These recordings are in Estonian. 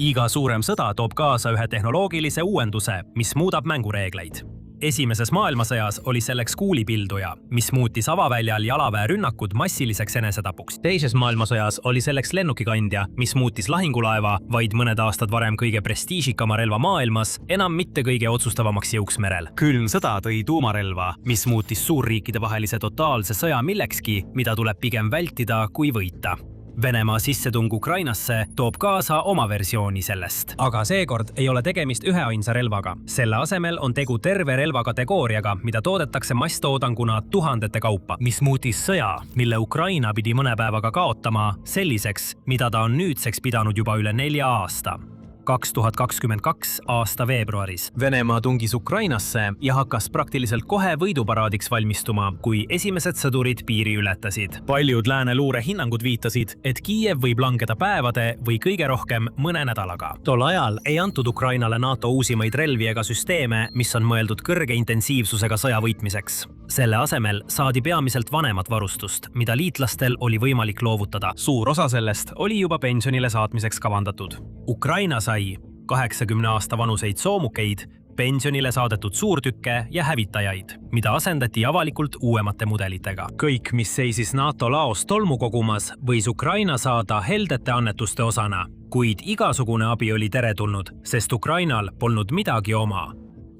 Iga suurem sõda toob kaasa ühe tehnoloogilise uuenduse, mis muudab mängureegleid. Esimeses maailmasõjas oli selleks kuulipilduja, mis muutis avaväljal jalaväerünnakud massiliseks enesetapuks. Teises maailmasõjas oli selleks lennukikandja, mis muutis lahingulaeva vaid mõned aastad varem kõige prestiižikama relva maailmas, enam mitte kõige otsustavamaks jõuks merel. Külm sõda tõi tuumarelva, mis muutis suurriikide vahelise totaalse sõja millekski, mida tuleb pigem vältida kui võita. Venemaa sissetung Ukrainasse toob kaasa oma versiooni sellest. Aga seekord ei ole tegemist üheainsa relvaga. Selle asemel on tegu terve relvakategooriaga, mida toodetakse masstoodanguna tuhandete kaupa, mis muutis sõja, mille Ukraina pidi mõne päevaga kaotama, selliseks, mida ta on nüüdseks pidanud juba üle 4 aasta. 2022 aasta veebruaris. Venemaa tungis Ukrainasse ja hakkas praktiliselt kohe võiduparaadiks valmistuma, kui esimesed sõdurid piiri ületasid. Paljud lääne luure hinnangud viitasid, et Kiiev võib langeda päevade või kõige rohkem mõne nädalaga. Tol ajal ei antud Ukrainale NATO uusimaid relvi ega süsteeme, mis on mõeldud kõrge intensiivsusega sõja võitmiseks. Selle asemel saadi peamiselt vanemat varustust, mida liitlastel oli võimalik loovutada. Suur osa sellest oli juba pensionile saatmiseks kavandatud. Ukraina sai 80 aasta vanuseid soomukeid, pensionile saadetud suurtükke ja hävitajaid, mida asendati avalikult uuemate mudelitega. Kõik, mis seisis NATO laos tolmu kogumas, võis Ukraina saada heldete annetuste osana, kuid igasugune abi oli teretulnud, sest Ukrainal polnud midagi oma.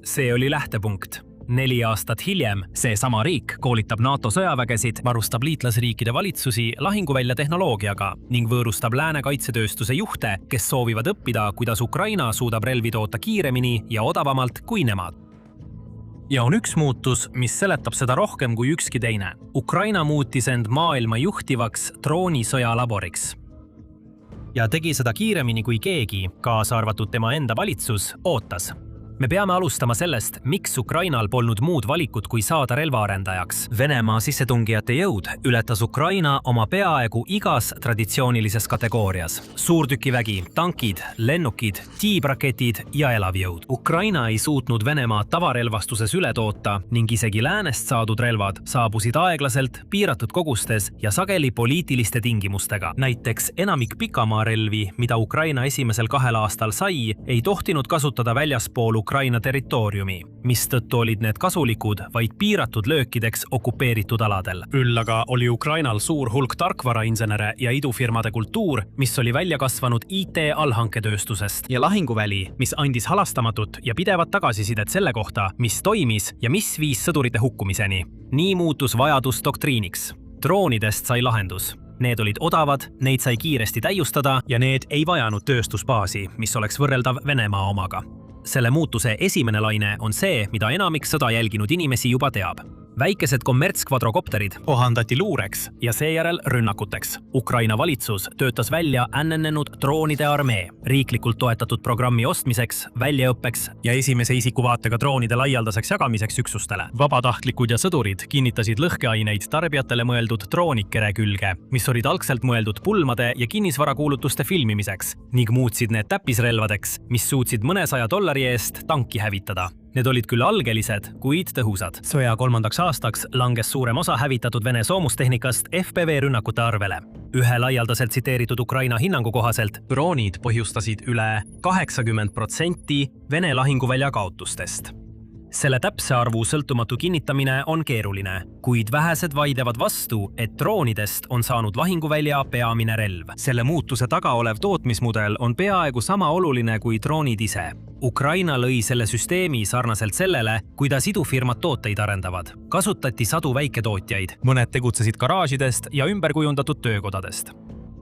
See oli lähtepunkt. 4 aastat hiljem see sama riik koolitab NATO sõjavägesid, varustab liitlasriikide valitsusi lahinguvälja tehnoloogiaga ning võõrustab lääne kaitsetööstuse juhte, kes soovivad õppida, kuidas Ukraina suudab relvi toota kiiremini ja odavamalt kui nemad. Ja on üks muutus, mis seletab seda rohkem kui ükski teine. Ukraina muutis end maailma juhtivaks droonisõjalaboriks. Ja tegi seda kiiremini kui keegi, kaasa arvatud tema enda valitsus, ootas. Me peame alustama sellest, miks Ukrainal polnud muud valikut kui saada relvaarendajaks. Venemaa sissetungijate jõud ületas Ukraina oma peaaegu igas traditsioonilises kategoorias. Suurtükivägi, tankid, lennukid, tiibraketid ja elavjõud. Ukraina ei suutnud Venemaa tavarelvastuses üle toota ning isegi läänest saadud relvad saabusid aeglaselt, piiratud kogustes ja sageli poliitiliste tingimustega. Näiteks enamik pikamaarelvi, mida Ukraina esimesel 2 aastal sai, ei tohtinud kasutada väljaspool Ukraina territooriumi, mistõttu olid need kasulikud vaid piiratud löökideks okupeeritud aladel. Küll aga oli Ukrainal suur hulk tarkvarainsenere ja idufirmade kultuur, mis oli välja kasvanud IT-allhanketööstusest ja lahinguväli, mis andis halastamatut ja pidevat tagasisidet selle kohta, mis toimis ja mis viis sõdurite hukkumiseni. Nii muutus vajadus doktriiniks. Droonidest sai lahendus. Need olid odavad, neid sai kiiresti täiustada ja need ei vajanud tööstusbaasi, mis oleks võrreldav Venemaa omaga. Selle muutuse esimene laine on see, mida enamik sõda jälginud inimesi juba teab. Väikesed kommertskvadrokopterid kohandati luureks ja seejärel rünnakuteks. Ukraina valitsus töötas välja ännenenud droonide armee riiklikult toetatud programmi ostmiseks, väljaõppeks ja esimese isikuvaatega droonide laialdaseks jagamiseks üksustele. Vabatahtlikud ja sõdurid kinnitasid lõhkeaineid tarbijatele mõeldud droonikere külge, mis olid algselt mõeldud pulmade ja kinnisvarakuulutuste filmimiseks ning muutsid need täppisrelvadeks, mis suutsid mõnesaja $100 eest tanki hävitada. Need olid küll algelised, kuid tõhusad. Sõja 3. aastaks langes suurem osa hävitatud Vene soomustehnikast FPV rünnakute arvele. Ühe laialdaselt tsiteeritud Ukraina hinnangu kohaselt droonid põhjustasid üle 80% Vene lahinguvälja kaotustest. Selle täpse arvu sõltumatu kinnitamine on keeruline, kuid vähesed vaidlevad vastu, et droonidest on saanud lahinguvälja peamine relv. Selle muutuse taga olev tootmismudel on peaaegu sama oluline kui droonid ise. Ukraina lõi selle süsteemi sarnaselt sellele, kuidas idufirmad tooteid arendavad. Kasutati sadu väiketootjaid, mõned tegutsesid garaažidest ja ümberkujundatud töökodadest.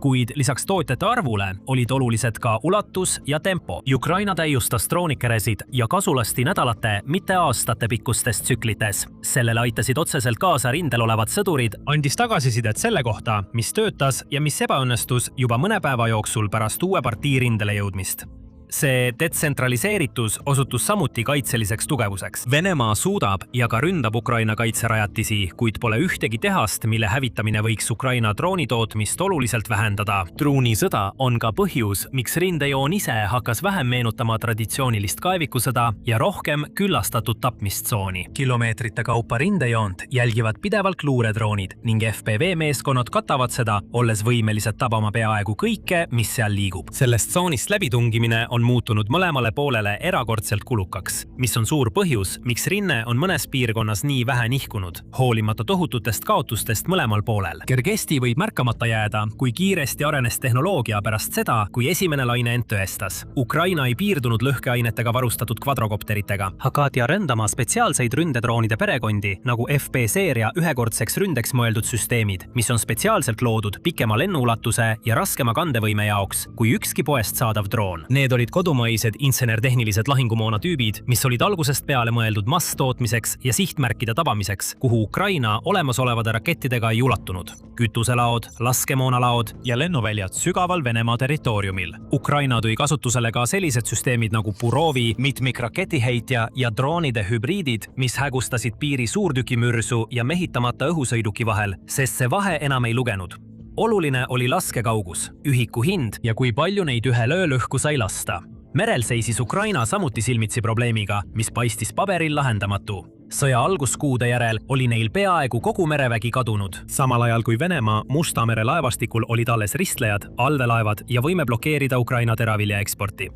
Kuid lisaks tootjate arvule olid olulised ka ulatus ja tempo. Ukraina täiustas droonikeresid ja kasulasti nädalate, mitte aastate pikkustes tsüklites. Sellele aitasid otseselt kaasa rindel olevad sõdurid, andis tagasisidet selle kohta, mis töötas ja mis ebaõnnestus juba mõne päeva jooksul pärast uue partii rindele jõudmist. See detsentraliseeritus osutus samuti kaitseliseks tugevuseks. Venemaa suudab ja ka ründab Ukraina kaitserajatisi, kuid pole ühtegi tehast, mille hävitamine võiks Ukraina droonitootmist oluliselt vähendada. Dronisõda on ka põhjus, miks rindejoon ise hakkas vähem meenutama traditsioonilist kaevikusõda ja rohkem küllastatud tapmistsooni. Kilomeetrite kaupa rindejoont jälgivad pidevalt luuredroonid ning FPV meeskonnad katavad seda, olles võimelised tabama peaaegu kõike, mis seal liigub. Sellest tsoonist läbitungimine on muutunud mõlemale poolele erakordselt kulukaks, mis on suur põhjus, miks rinne on mõnes piirkonnas nii vähe nihkunud, hoolimata tohututest kaotustest mõlemal poolel. Kergesti võib märkamata jääda, kui kiiresti arenes tehnoloogia pärast seda, kui esimene laine end tõestas. Ukraina ei piirdunud lõhkeainetega varustatud kvadrokopteritega. Hakati arendama spetsiaalseid ründedroonide perekondi, nagu FP-seeria ühekordseks ründeks mõeldud süsteemid, mis on spetsiaalselt loodud pikema lennuulatuse ja raskema kandevõime jaoks, kui ükski poest saadav droon. Need olid kodumaised insenertehnilised lahingumoona tüübid, mis olid algusest peale mõeldud masstootmiseks ja sihtmärkide tabamiseks, kuhu Ukraina olemasolevade rakettidega ei ulatunud. Kütuselaod, laskemoonalaod ja lennuväljad sügaval Venemaa territooriumil. Ukraina tõi kasutusele ka sellised süsteemid nagu Burovi, mitmikraketiheitja ja droonide hübriidid, mis hägustasid piiri suurtükimürsu ja mehitamata õhusõiduki vahel, sest see vahe enam ei lugenud. Oluline oli laskekaugus, ühiku hind ja kui palju neid ühe lööl õhku sai lasta. Merel seisis Ukraina samuti silmitsi probleemiga, mis paistis paberil lahendamatu. Sõja alguskuude järel oli neil peaaegu kogu merevägi kadunud. Samal ajal kui Venemaa Musta mere laevastikul olid alles ristlejad, allveelaevad ja võime blokeerida Ukraina teravilja eksporti.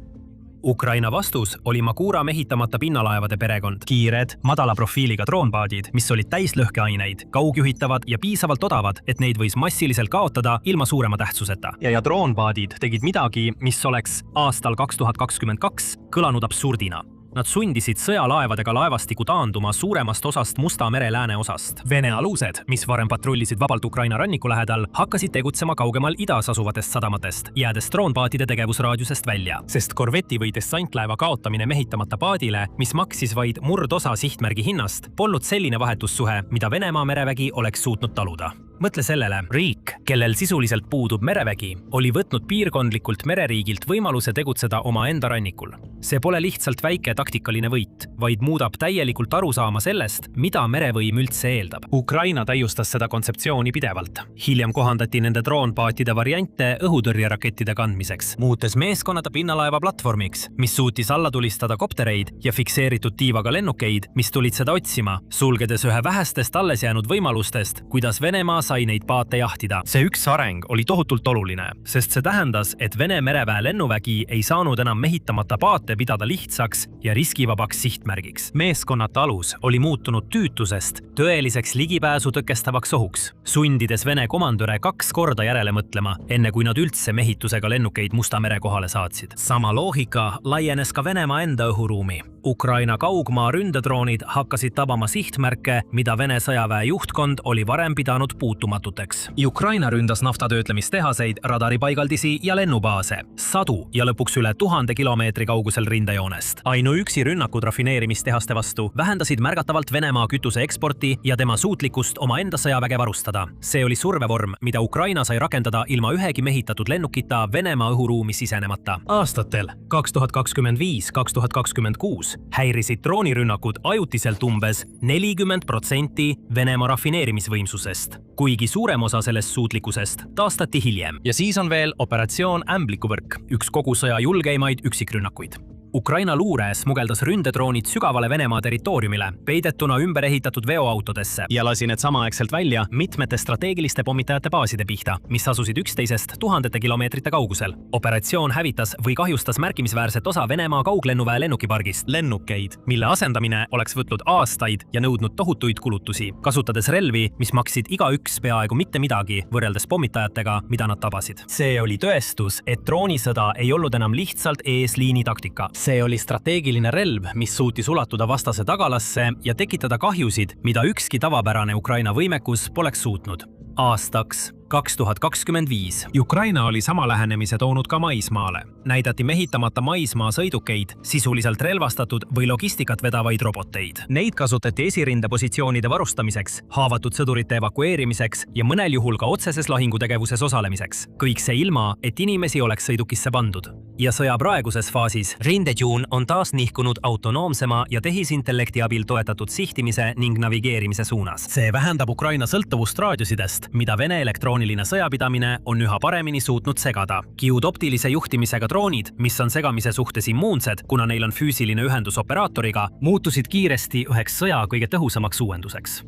Ukraina vastus oli Magura mehitamata pinnalaevade perekond. Kiired, madala profiiliga droonpaadid, mis olid täis lõhkeaineid, kaugjuhitavad ja piisavalt odavad, et neid võis massiliselt kaotada ilma suurema tähtsuseta. Ja droonpaadid tegid midagi, mis oleks aastal 2022 kõlanud absurdina. Nad sundisid sõjalaevadega laevastiku taanduma suuremast osast Musta mere lääneosast. Vene alused, mis varem patrullisid vabalt Ukraina ranniku lähedal, hakkasid tegutsema kaugemal idas asuvatest sadamatest, jäädes droonpaatide tegevusraadiusest välja. Sest korveti või dessantlaeva kaotamine mehitamata paadile, mis maksis vaid murdosa sihtmärgi hinnast, polnud selline vahetussuhe, mida Venemaa merevägi oleks suutnud taluda. Mõtle sellele, riik, kellel sisuliselt puudub merevägi, oli võtnud piirkondlikult mereriigilt võimaluse tegutseda oma enda rannikul. See pole lihtsalt väike taktikaline võit, vaid muudab täielikult arusaama sellest, mida merevõim üldse eeldab. Ukraina täiustas seda kontseptsiooni pidevalt. Hiljem kohandati nende droonpaatide variante õhutõrjerakettide kandmiseks, muutes meeskonnade pinnalaeva platvormiks, mis suutis alla tulistada koptereid ja fikseeritud tiivaga lennukeid, mis tulid seda otsima, sulgedes ühe vähestest alles jäänud võimalustest, kuidas Venemaa sai neid paate jahtida. See üks areng oli tohutult oluline, sest see tähendas, et Vene mereväe lennuvägi ei saanud enam mehitamata paate pidada lihtsaks ja riskivabaks sihtmärgiks. Meeskonnate alus oli muutunud tüütusest tõeliseks ligipääsu tõkestavaks ohuks, sundides Vene komandöre 2 korda järele mõtlema, enne kui nad üldse mehitusega lennukeid Musta mere kohale saatsid. Sama loogika laienes ka Venemaa enda õhuruumi. Ukraina kaugmaa ründedroonid hakkasid tabama sihtmärke, mida Vene sõjaväe juhtkond oli varem pidanud puutumatuteks. Ukraina ründas naftatöötlemistehaseid, radaripaigaldisi ja lennubaase, sadu ja lõpuks üle 1000 kilomeetri kaugusel rindejoonest. Ainuüksi rünnakud rafineerimistehaste vastu vähendasid märgatavalt Venemaa kütuse eksporti ja tema suutlikkust omaenda sõjaväge varustada. See oli survevorm, mida Ukraina sai rakendada ilma ühegi mehitatud lennukita Venemaa õhuruumi sisenemata. Aastatel 2025-2026 häirisid droonirünnakud ajutiselt umbes 40% Venemaa rafineerimisvõimsusest, kuigi suurem osa sellest suutlikkusest taastati hiljem. Ja siis on veel operatsioon Ämblikuvõrk, üks kogu sõja julgeimaid üksikrünnakuid. Ukraina luure smugeldas ründedroonid sügavale Venemaa territooriumile, peidetuna ümber ehitatud veoautodesse ja lasi need samaaegselt välja mitmete strateegiliste pommitajate baaside pihta, mis asusid üksteisest tuhandete kilomeetrite kaugusel. Operatsioon hävitas või kahjustas märkimisväärset osa Venemaa kauglennuväe lennukipargist, lennukeid, mille asendamine oleks võtnud aastaid ja nõudnud tohutuid kulutusi, kasutades relvi, mis maksid igaüks peaaegu mitte midagi võrreldes pommitajatega, mida nad tabasid. See oli tõestus, et droonisõda ei olnud enam lihtsalt eesliini taktika. See oli strateegiline relv, mis suutis ulatuda vastase tagalasse ja tekitada kahjusid, mida ükski tavapärane Ukraina võimekus poleks suutnud. Aastaks 2025. Ukraina oli sama lähenemise toonud ka maismaale. Näidati mehitamata maismaa sõidukeid, sisuliselt relvastatud või logistikat vedavaid roboteid. Neid kasutati esirindepositsioonide varustamiseks, haavatud sõdurite evakueerimiseks ja mõnel juhul ka otseses lahingutegevuses osalemiseks. Kõik see ilma, et inimesi oleks sõidukisse pandud. Ja sõja praeguses faasis rindejoon on taas nihkunud autonoomsema ja tehisintellekti abil toetatud sihtimise ning navigeerimise suunas. See vähendab Ukraina sõltuvust raadiosidest, mida Vene elektrooniline sõjapidamine on üha paremini suutnud segada. Kiud optilise juhtimisega droonid, mis on segamise suhtes immuunsed, kuna neil on füüsiline ühendus operaatoriga, muutusid kiiresti üheks sõja kõige tõhusamaks uuenduseks.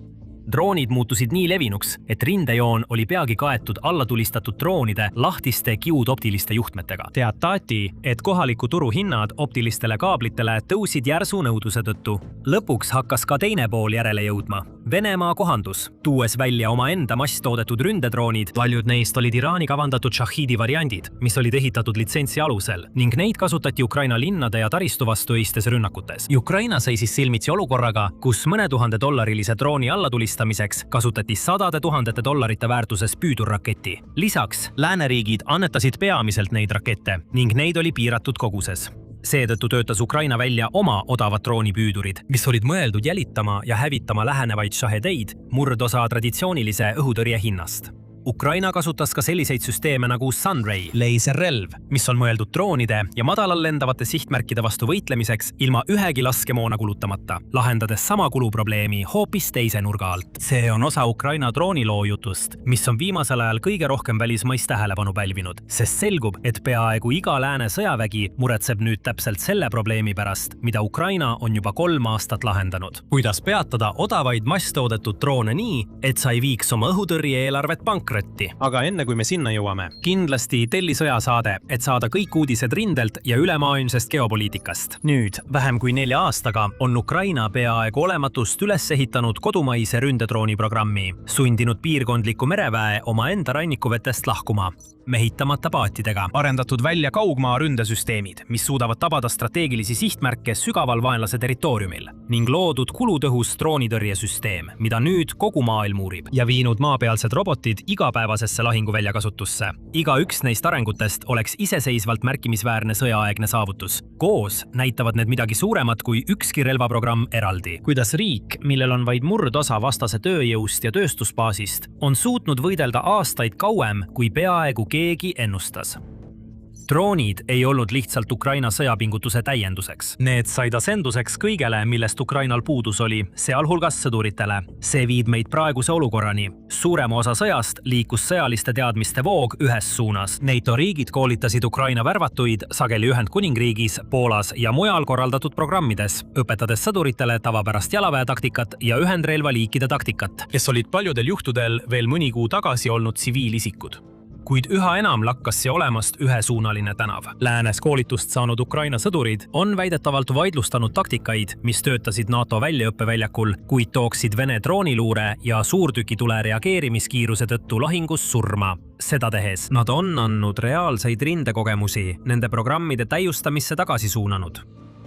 Droonid muutusid nii levinuks, et rindejoon oli peagi kaetud allatulistatud droonide lahtiste kiudoptiliste juhtmetega. Teatati, et kohaliku turu hinnad optilistele kaablitele tõusid järsu nõudluse tõttu. Lõpuks hakkas ka teine pool järele jõudma. Venemaa kohandus, tuues välja omaenda masstoodetud ründedroonid. Paljud neist olid Iraani kavandatud Shahidi variandid, mis olid ehitatud litsentsi alusel, ning neid kasutati Ukraina linnade ja taristu vastu öistes rünnakutes. Ukraina seisis silmitsi olukorraga, kus mõne $1000 drooni allatulistamiseks kasutati sadade tuhandete dollarite väärtuses püüdurraketti. Lisaks, lääneriigid annetasid peamiselt neid rakette ning neid oli piiratud koguses. Seetõttu töötas Ukraina välja oma odavad droonipüüdurid, mis olid mõeldud jälitama ja hävitama lähenevaid shahedeid, murdosa traditsioonilise õhutõrje hinnast. Ukraina kasutas ka selliseid süsteeme nagu Sunray, leiserrelv, mis on mõeldud droonide ja madalal lendavate sihtmärkide vastu võitlemiseks ilma ühegi laskemoona kulutamata, lahendades sama kuluprobleemi hoopis teise nurga alt. See on osa Ukraina drooniloo jutust, mis on viimasel ajal kõige rohkem välismaist tähelepanu pälvinud, sest selgub, et peaaegu iga lääne sõjavägi muretseb nüüd täpselt selle probleemi pärast, mida Ukraina on juba 3 aastat lahendanud. Kuidas peatada odavaid masstoodetud droone nii, et sa ei viiks oma õhutõrje eelarvet pankrotti? Aga enne kui me sinna jõuame, kindlasti telli sõjasaade, et saada kõik uudised rindelt ja ülemaailmsest geopoliitikast. Nüüd, vähem kui 4 aastaga, on Ukraina peaaegu olematust üles ehitanud kodumaise ründedrooni programmi, sundinud piirkondliku mereväe omaenda rannikuvetest lahkuma, mehitamata paatidega. Arendatud välja kaugmaa ründesüsteemid, mis suudavad tabada strateegilisi sihtmärke sügaval vaenlase territooriumil, ning loodud kulutõhus droonitõrjesüsteem, mida nüüd kogu maailm uurib, ja viinud maapealsed robotid igapäevasesse lahinguvälja kasutusse. Igaüks neist arengutest oleks iseseisvalt märkimisväärne sõjaaegne saavutus. Koos näitavad need midagi suuremat kui ükski relvaprogramm eraldi. Kuidas riik, millel on vaid murdosa vastase tööjõust ja tööstusbaasist, on suutnud võidelda aastaid kauem, kui peaaegu keegi ennustas. Droonid ei olnud lihtsalt Ukraina sõjapingutuse täienduseks. Need said asenduseks kõigele, millest Ukrainal puudus oli, sealhulgas sõduritele. See viib meid praeguse olukorrani. Suurema osa sõjast liikus sõjaliste teadmiste voog ühes suunas. NATO riigid koolitasid Ukraina värvatuid sageli Ühendkuningriigis, Poolas ja mujal korraldatud programmides, õpetades sõduritele tavapärast jalaväetaktikat ja ühendrelvaliikide taktikat, kes olid paljudel juhtudel veel mõni kuu tagasi olnud tsiviilisikud. Kuid üha enam lakkas see olemast ühesuunaline tänav. Läänes koolitust saanud Ukraina sõdurid on väidetavalt vaidlustanud taktikaid, mis töötasid NATO väljaõppeväljakul, kuid tooksid Vene drooniluure ja suurtükitule reageerimiskiiruse tõttu lahingus surma. Seda tehes nad on andnud reaalseid rindekogemusi nende programmide täiustamisse tagasi suunanud.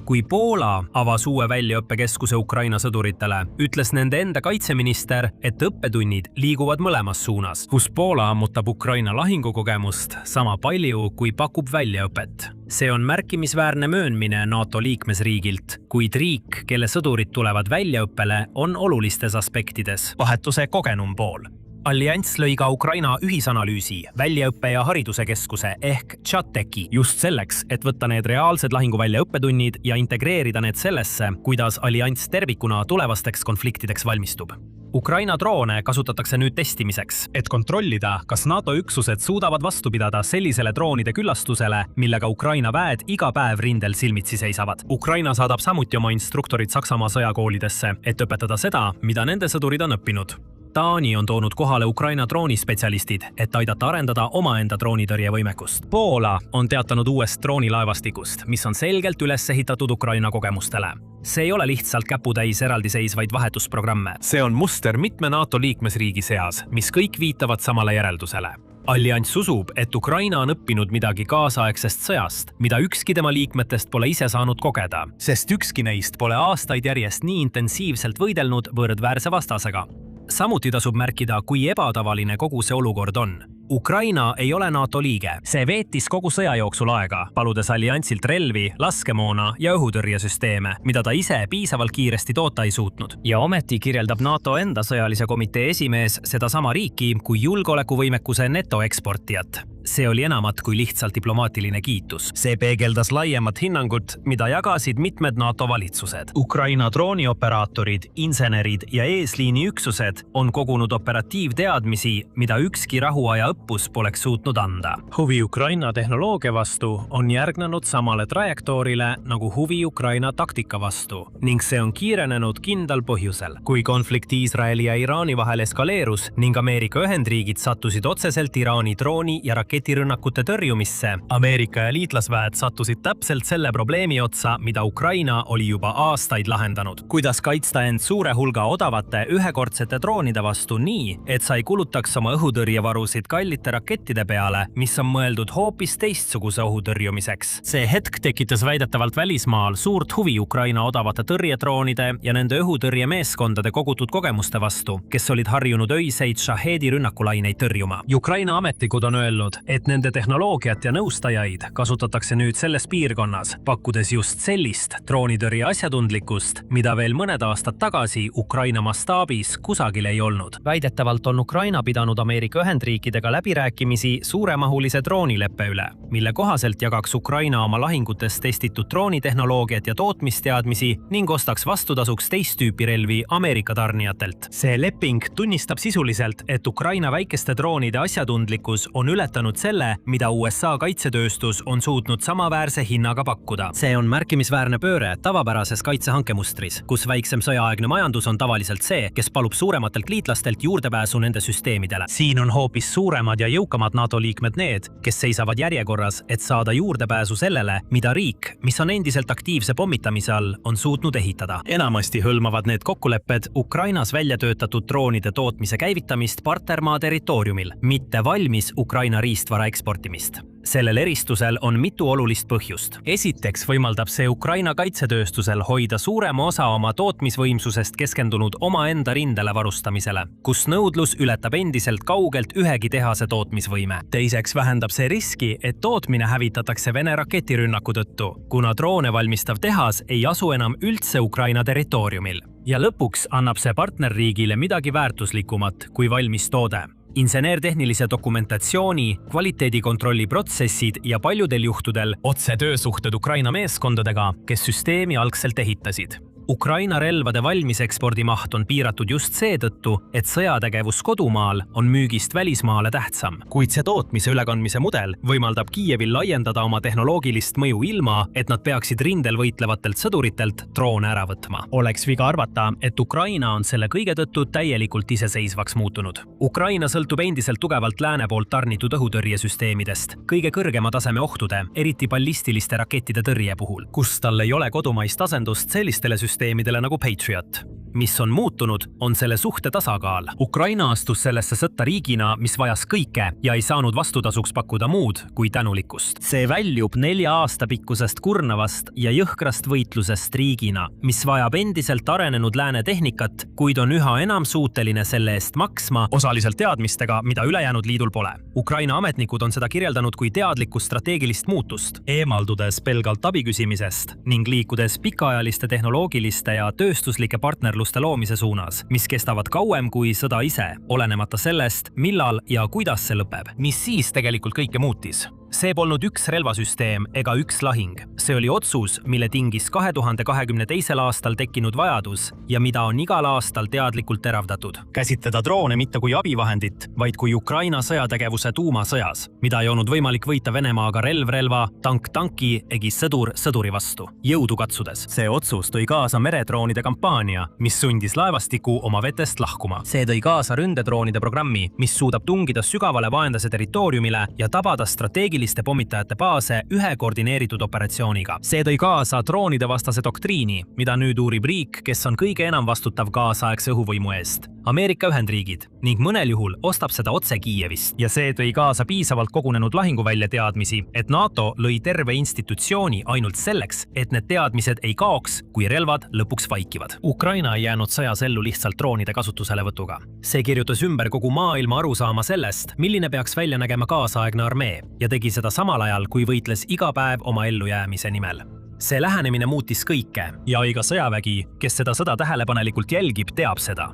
Kui Poola avas uue väljaõppekeskuse Ukraina sõduritele, ütles nende enda kaitseminister, et õppetunnid liiguvad mõlemas suunas, kus Poola ammutab Ukraina lahingukogemust sama palju, kui pakub väljaõpet. See on märkimisväärne möönmine NATO liikmesriigilt, kuid riik, kelle sõdurid tulevad väljaõppele, on olulistes aspektides vahetuse kogenum pool. Allianss lõi ka Ukraina ühisanalüüsi, väljaõppe ja hariduse keskuse ehk Chateki just selleks, et võtta need reaalsed lahinguvälja õppetunnid ja integreerida need sellesse, kuidas allianss tervikuna tulevasteks konfliktideks valmistub. Ukraina droone kasutatakse nüüd testimiseks, et kontrollida, kas NATO üksused suudavad vastu pidada sellisele droonide küllastusele, millega Ukraina väed iga päev rindel silmitsi seisavad. Ukraina saadab samuti oma instruktorid Saksamaa sõjakoolidesse, et õpetada seda, mida nende sõdurid on õppinud. Taani on toonud kohale Ukraina droonispetsialistid, et aidata arendada omaenda droonitõrjevõimekust. Poola on teatanud uuest droonilaevastikust, mis on selgelt üles ehitatud Ukraina kogemustele. See ei ole lihtsalt käputäis eraldiseisvaid vahetusprogramme. See on muster mitme NATO liikmesriigi seas, mis kõik viitavad samale järeldusele. Allianss usub, et Ukraina on õppinud midagi kaasaegsest sõjast, mida ükski tema liikmetest pole ise saanud kogeda, sest ükski neist pole aastaid järjest nii intensiivselt võidelnud võrdväärse vastasega. Samuti tasub märkida, kui ebatavaline kogu see olukord on. Ukraina ei ole NATO liige. See veetis kogu sõja jooksul aega, paludes alliansilt relvi, laskemoona ja õhutõrjesüsteeme, mida ta ise piisavalt kiiresti toota ei suutnud. Ja ometi kirjeldab NATO enda sõjalise komitee esimees sedasama riiki kui julgeolekuvõimekuse netoeksportijat. See oli enamat kui lihtsalt diplomaatiline kiitus. See peegeldas laiemat hinnangut, mida jagasid mitmed NATO valitsused. Ukraina droonioperaatorid, insenerid ja eesliini üksused on kogunud operatiivteadmisi, mida ükski rahuaja õppus poleks suutnud anda. Huvi Ukraina tehnoloogia vastu on järgnenud samale trajektoorile nagu huvi Ukraina taktika vastu ning see on kiirenenud kindlal põhjusel. Kui konflikt Iisraeli ja Iraani vahel eskaleerus ning Ameerika Ühendriigid sattusid otseselt Iraani drooni ja raketirünnakute tõrjumisse, Ameerika ja liitlasväed sattusid täpselt selle probleemi otsa, mida Ukraina oli juba aastaid lahendanud. Kuidas kaitsta end suure hulga odavate ühekordsete droonide vastu nii, et sa ei kulutaks oma õhutõrjevarusid kallite rakettide peale, mis on mõeldud hoopis teistsuguse ohutõrjumiseks. See hetk tekitas väidetavalt välismaal suurt huvi Ukraina odavate tõrjedroonide ja nende õhutõrjemeeskondade kogutud kogemuste vastu, kes olid harjunud öiseid Shahedi rünnakulaineid tõrjuma. Ukraina ametnikud on öelnud, et nende tehnoloogiat ja nõustajaid kasutatakse nüüd selles piirkonnas, pakkudes just sellist droonitõrje asjatundlikkust, mida veel mõned aastad tagasi Ukraina mastaabis kusagil ei olnud. Väidetavalt on Ukraina pidanud Ameerika Ühendriikidega läbirääkimisi suuremahulise droonileppe üle, mille kohaselt jagaks Ukraina oma lahingutes testitud droonitehnoloogiat ja tootmisteadmisi ning ostaks vastutasuks teist tüüpi relvi Ameerika tarnijatelt. See leping tunnistab sisuliselt, et Ukraina väikeste droonide asjatundlikkus on ületanud selle, mida USA kaitsetööstus on suutnud samaväärse hinnaga pakkuda. See on märkimisväärne pööre tavapärases kaitsehankemustris, kus väiksem sõjaaegne majandus on tavaliselt see, kes palub suurematelt liitlastelt juurdepääsu nende süsteemidele. Siin on hoopis suuremad ja jõukamad NATO liikmed need, kes seisavad järjekorras, et saada juurdepääsu sellele, mida riik, mis on endiselt aktiivse pommitamise all, on suutnud ehitada. Enamasti hõlmavad need kokkulepped Ukrainas välja töötatud droonide tootmise käivitamist partnermaa territooriumil, mitte valmis Ukraina riistvara eksportimist. Sellel eristusel on mitu olulist põhjust. Esiteks võimaldab see Ukraina kaitsetööstusel hoida suurema osa oma tootmisvõimsusest keskendunud omaenda rindele varustamisele, kus nõudlus ületab endiselt kaugelt ühegi tehase tootmisvõime. Teiseks vähendab see riski, et tootmine hävitatakse Vene raketirünnaku tõttu, kuna droone valmistav tehas ei asu enam üldse Ukraina territooriumil. Ja lõpuks annab see partnerriigile midagi väärtuslikumat kui valmis toode. Inseneertehnilise dokumentatsiooni, kvaliteedikontrolli protsessid ja paljudel juhtudel otse töösuhted Ukraina meeskondadega, kes süsteemi algselt ehitasid. Ukraina relvade valmisekspordi maht on piiratud just seetõttu, et sõjategevus kodumaal on müügist välismaale tähtsam. Kuid see tootmise ülekandmise mudel võimaldab Kiievil laiendada oma tehnoloogilist mõju ilma, et nad peaksid rindel võitlevatelt sõduritelt droone ära võtma. Oleks viga arvata, et Ukraina on selle kõige tõttu täielikult iseseisvaks muutunud. Ukraina sõltub endiselt tugevalt lääne poolt tarnitud õhutõrjesüsteemidest, kõige kõrgema taseme ohtude, eriti ballistiliste rakettide tõrje puhul, kus tal ei ole kodumaist asendust sellistele süsteemidele nagu Patriot. Mis on muutunud, on selle suhte tasakaal. Ukraina astus sellesse sõtta riigina, mis vajas kõike ja ei saanud vastutasuks pakkuda muud kui tänulikkust. See väljub 4 aasta pikkusest kurnavast ja jõhkrast võitlusest riigina, mis vajab endiselt arenenud lääne tehnikat, kuid on üha enam suuteline selle eest maksma, osaliselt teadmistega, mida ülejäänud liidul pole. Ukraina ametnikud on seda kirjeldanud kui teadlikku strateegilist muutust, eemaldudes pelgalt abi küsimisest ning liikudes pikaajaliste tehnoloogiliste ja tööstuslike partnerluste loomise suunas, mis kestavad kauem kui sõda ise, olenemata sellest, millal ja kuidas see lõpeb. Mis siis tegelikult kõike muutis? See polnud üks relvasüsteem ega üks lahing. See oli otsus, mille tingis 2022. aastal tekkinud vajadus ja mida on igal aastal teadlikult teravdatud. Käsitleda droone mitte kui abivahendit, vaid kui Ukraina sõjategevuse tuumasõjas, mida ei olnud võimalik võita Venemaaga relv relva, tank tanki ega sõdur sõduri vastu. Jõudu katsudes. See otsus tõi kaasa meredroonide kampaania, mis sundis laevastiku oma vetest lahkuma. See tõi kaasa ründedroonide programmi, mis suudab tungida sügavale vaenlase territooriumile ja tabada strateegilise taktiliste pommitajate baase ühe koordineeritud operatsiooniga. See tõi kaasa droonide vastase doktriini, mida nüüd uurib riik, kes on kõige enam vastutav kaasaegse õhuvõimu eest. Ameerika Ühendriigid ning mõnel juhul ostab seda otse Kiievist. Ja see tõi kaasa piisavalt kogunenud lahinguvälja teadmisi, et NATO lõi terve institutsiooni ainult selleks, et need teadmised ei kaoks, kui relvad lõpuks vaikivad. Ukraina ei jäänud sõjas ellu lihtsalt droonide kasutuselevõtuga. See kirjutas ümber kogu maailma arusaama sellest, milline peaks välja nägema kaasaegne armee ja tegi seda samal ajal, kui võitles iga päev oma ellujäämise nimel. See lähenemine muutis kõike ja iga sõjavägi, kes seda sõda tähelepanelikult jälgib, teab seda.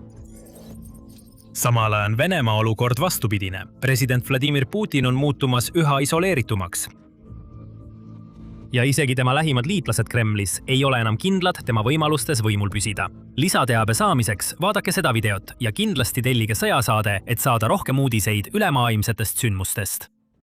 Samal ajal on Venemaa olukord vastupidine. President Vladimir Putin on muutumas üha isoleeritumaks. Ja isegi tema lähimad liitlased Kremlis ei ole enam kindlad tema võimalustes võimul püsida. Lisateabe saamiseks vaadake seda videot ja kindlasti tellige sõjasaade, et saada rohkem uudiseid ülemaailmsetest sündmustest.